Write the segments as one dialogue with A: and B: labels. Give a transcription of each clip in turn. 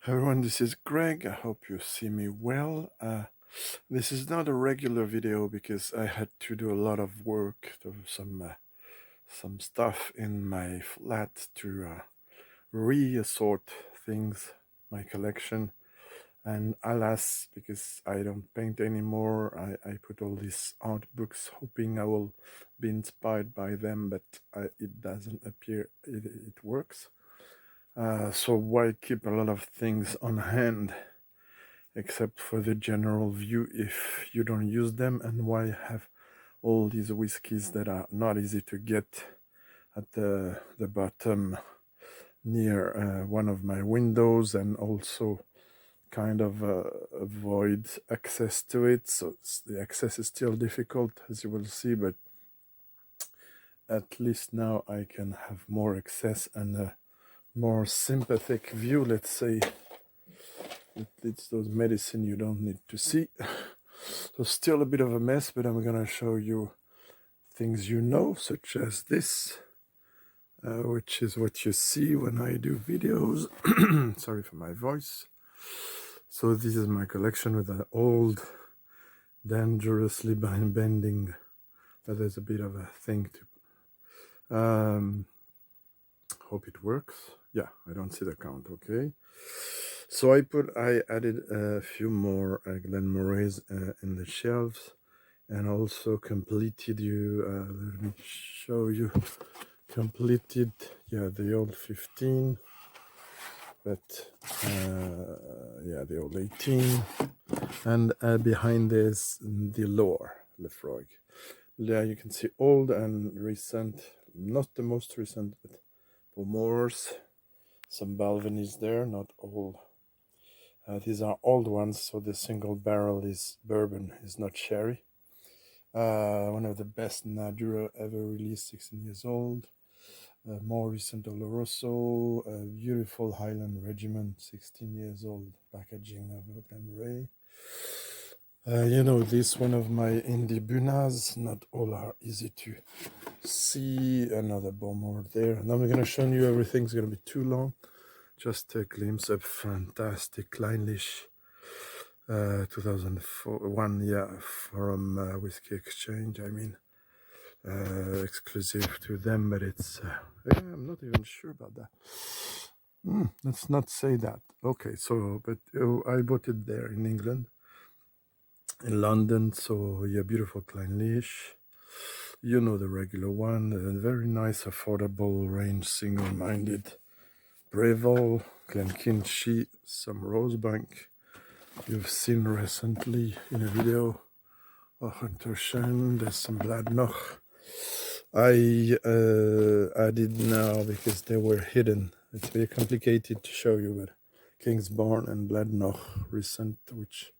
A: Everyone, this is Greg. I hope you see me well. This is not a regular video because I had to do a lot of work, to some stuff in my flat to reassort things, my collection. And alas, because I don't paint anymore, I put all these art books hoping I will be inspired by them, but it doesn't appear it works. So why keep a lot of things on hand except for the general view if you don't use them? And why have all these whiskies that are not easy to get at the bottom near one of my windows, and also kind of avoid access to it, so the access is still difficult, as you will see, but at least now I can have more access and a more sympathetic view, let's say. It's those medicine you don't need to see. So still a bit of a mess, but I'm gonna show you things you know, such as this, which is what you see when I do videos. Sorry for my voice. So this is my collection with an old, dangerously bending, but there's a bit of a thing to hope it works. Yeah, I don't see the count. Okay, so I added a few more Glenmorrays in the shelves, and also completed let me show you, completed, yeah, the old 15, but yeah, the old 18, and behind there's the Lefroy. Yeah, you can see old and recent, not the most recent, but Pomours, some Balvenies there, not all. These are old ones, so the single barrel is bourbon, is not sherry. One of the best Naduro ever released, 16 years old. More recent Oloroso, a beautiful Highland Regiment, 16 years old, packaging of Glenmoray. You know, this one of my indie Bunas, not all are easy to see. Another Beaumont there. Now I'm going to show you everything, it's going to be too long. Just a glimpse of fantastic Kleinlich 2001, yeah, from Whisky Exchange. I mean, exclusive to them, but it's, yeah, I'm not even sure about that. Let's not say that. Okay, so, but I bought it there in England, in London, so yeah, beautiful Kleinlich. You know the regular one, a very nice, affordable range, single-minded Breville, Glenkinchie, some Rosebank. You've seen recently in a video. Huntershen, there's some Bladnoch. I added now because they were hidden. It's very complicated to show you, but Kingsbourne and Bladnoch recent, which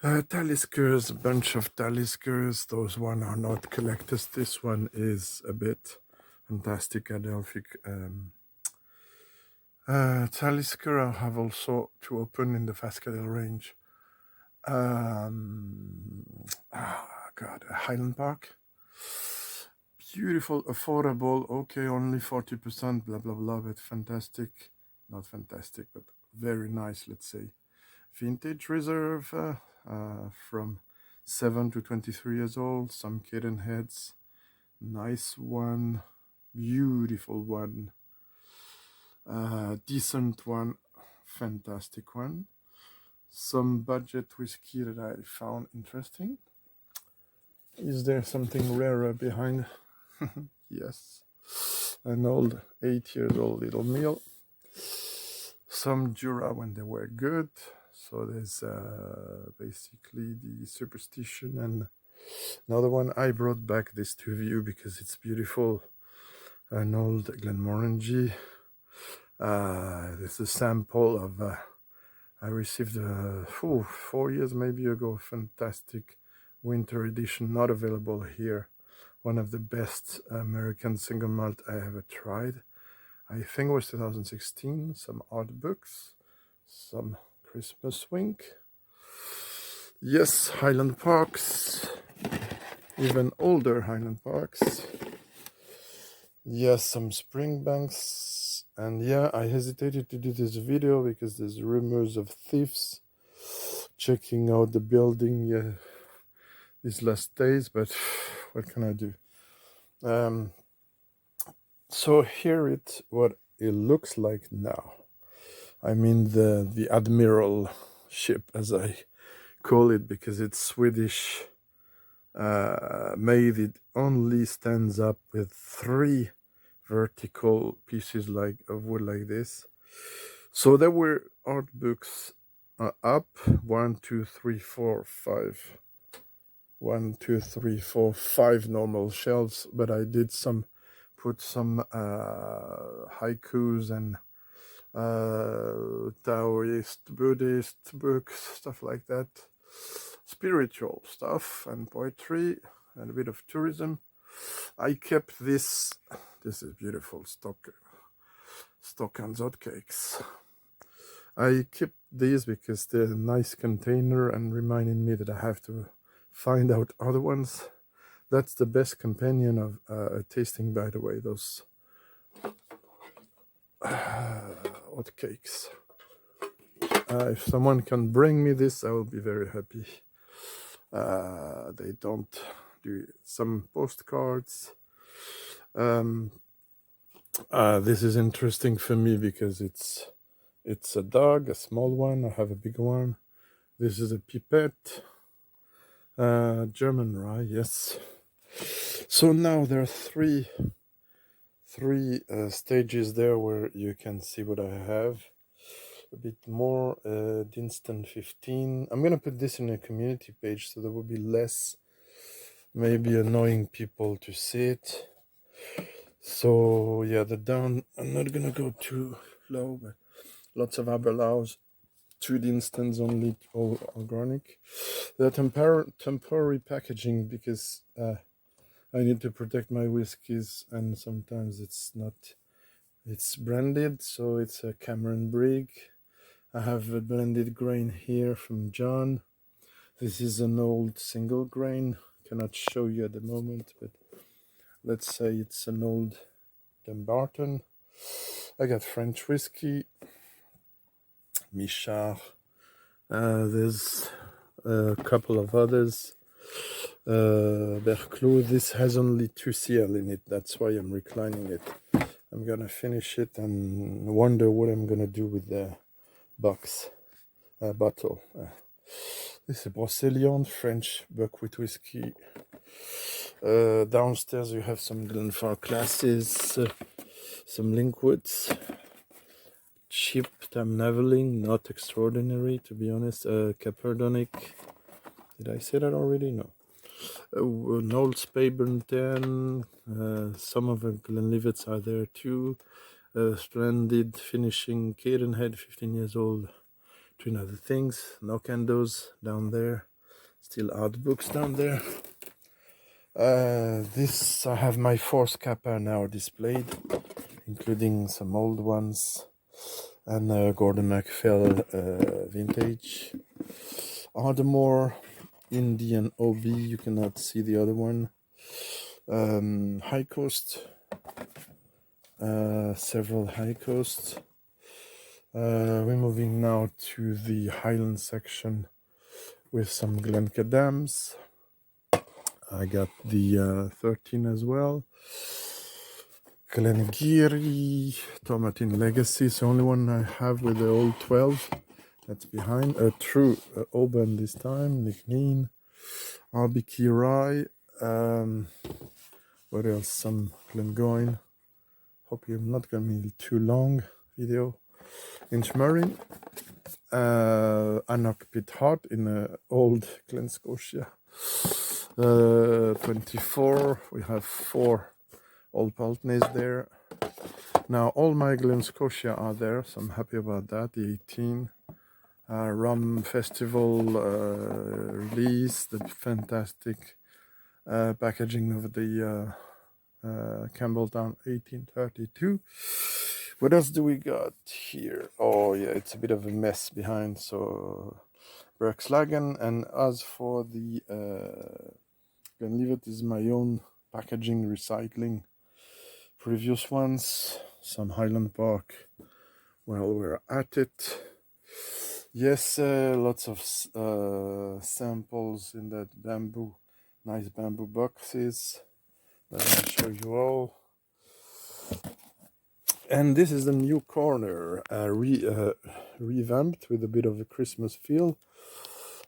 A: Taliskers, a bunch of Taliskers. Those one are not collectors. This one is a bit fantastic Adelphic. Talisker I have also to open in the Fascadel range. God, Highland Park. Beautiful, affordable, okay, only 40%, blah, blah, blah, but fantastic. Not fantastic, but very nice, let's say. Vintage reserve from 7 to 23 years old, some kitten heads. Nice one, beautiful one. Decent one, fantastic one. Some budget whiskey that I found interesting. Is there something rarer behind? Yes, an old 8 years old little meal. Some Jura when they were good. So there's basically the Superstition, and another one. I brought back this to view because it's beautiful. An old Glenmorangie. This is a sample of, I received 4 years maybe ago, fantastic winter edition, not available here. One of the best American single malt I ever tried. I think it was 2016. Some art books, some Christmas wink. Yes, Highland Parks, even older Highland Parks. Yes, some Springbanks, And yeah, I hesitated to do this video because there's rumors of thieves checking out the building these last days, but what can I do? So here it's what it looks like now. I mean the Admiral ship, as I call it, because it's Swedish made. It only stands up with 3 vertical pieces of wood like this. So there were art books up 1, 2, 3, 4, 5. 1, 2, 3, 4, 5 normal shelves, but I did put some haikus and Taoist, Buddhist books, stuff like that, spiritual stuff and poetry and a bit of tourism. I kept this is beautiful stock and hotcakes. I kept these because they're a nice container and reminding me that I have to find out other ones. That's the best companion of a tasting, by the way, those hotcakes. If someone can bring me this, I will be very happy. They don't do some postcards. This is interesting for me because it's a dog, a small one. I have a big one. This is a pipette. German rye, yes. So now there are three stages there where you can see what I have. A bit more. Dinston 15. I'm gonna put this in a community page so there will be less maybe annoying people to see it. So yeah, the down, I'm not gonna go too low, but lots of Aberlows, 2 Dinstons only, all organic. They're temporary packaging because I need to protect my whiskies, and sometimes it's branded, so it's a Cameron Brig. I have a blended grain here from John. This is an old single grain. Cannot show you at the moment, but let's say it's an old Dumbarton. I got French whiskey, Michard. There's a couple of others. Berclos. This has only 2 CL in it. That's why I'm reclining it. I'm gonna finish it and wonder what I'm gonna do with the bottle. This is Brocéliande, French buckwheat whiskey. Downstairs you have some Glenfarclas classes, some Linkwoods, cheap Tamnaveling, not extraordinary to be honest. Caperdonic, did I say that already? No. An old Speyburn 10, some of the Glenlivets are there too. Splendid finishing Cadenhead, 15 years old, between other things. Knockandos down there, still art books down there. This, I have my 4th Kappa now displayed, including some old ones, and Gordon MacPhail vintage. Ardmore, Indian OB, you cannot see the other one. High Coast, several High Coasts. We're moving now to the Highland section with some Glencadams. I got the 13 as well. Glengarry, Tomatin Legacy, it's the only one I have with the old 12. That's behind. True Auburn this time. Nichneen, Arbiki Rye. What else? Some Glengoyne. Hope you're not gonna be too long video. Inchmurray. Annock Pit Hot in old Glen Scotia. 24. We have 4 old Pultneys there. Now all my Glen Scotia are there, so I'm happy about that. The 18. Rum Festival release, the fantastic packaging of the Campbelltown 1832. What else do we got here? Oh yeah, it's a bit of a mess behind, so Berkslagen. And as for the Glenlivet is my own packaging recycling, previous ones, some Highland Park while we're at it. Yes, lots of samples in that nice bamboo boxes that I'll show you all. And this is the new corner, revamped with a bit of a Christmas feel.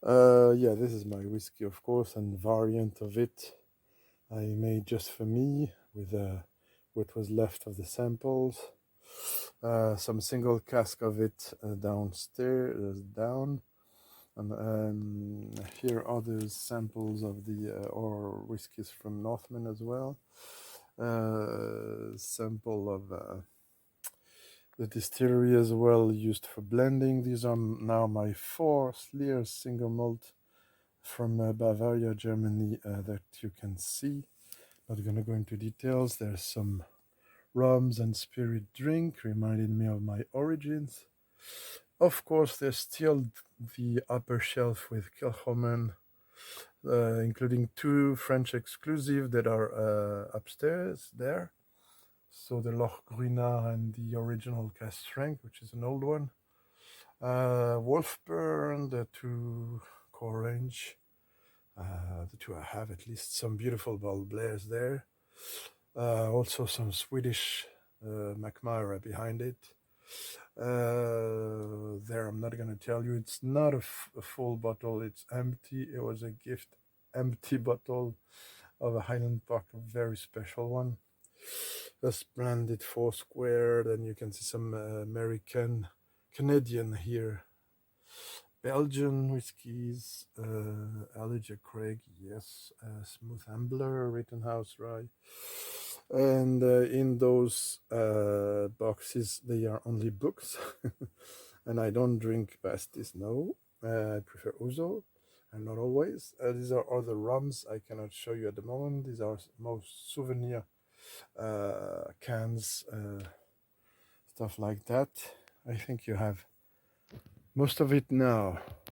A: Yeah, this is my whiskey, of course, and variant of it I made just for me with what was left of the samples. Some single cask of it downstairs, down. And here are the samples of the or whiskies from Northman as well. Sample of the distillery as well, used for blending. These are now my 4 Sleers single malt from Bavaria, Germany, that you can see. Not gonna go into details. There's some rums and spirit drink, reminded me of my origins. Of course, there's still the upper shelf with Kilchoman, including 2 French exclusive that are upstairs there. So the Loch Gruinard and the original Cask Strength, which is an old one. Wolfburn, the 2 core range. The 2 I have, at least some beautiful Ball Blairs there. Also some Swedish Macmyra behind it. There, I'm not going to tell you, it's not a full bottle, it's empty. It was a gift, empty bottle of a Highland Park, a very special one. A splendid 4 square. Then you can see some Canadian here. Belgian whiskies, Elijah Craig, yes, Smooth Ambler, Rittenhouse Rye. And in those boxes, they are only books. And I don't drink pastis, no. I prefer Ouzo, and not always. These are other rums I cannot show you at the moment. These are most souvenir cans, stuff like that. I think you have most of it now.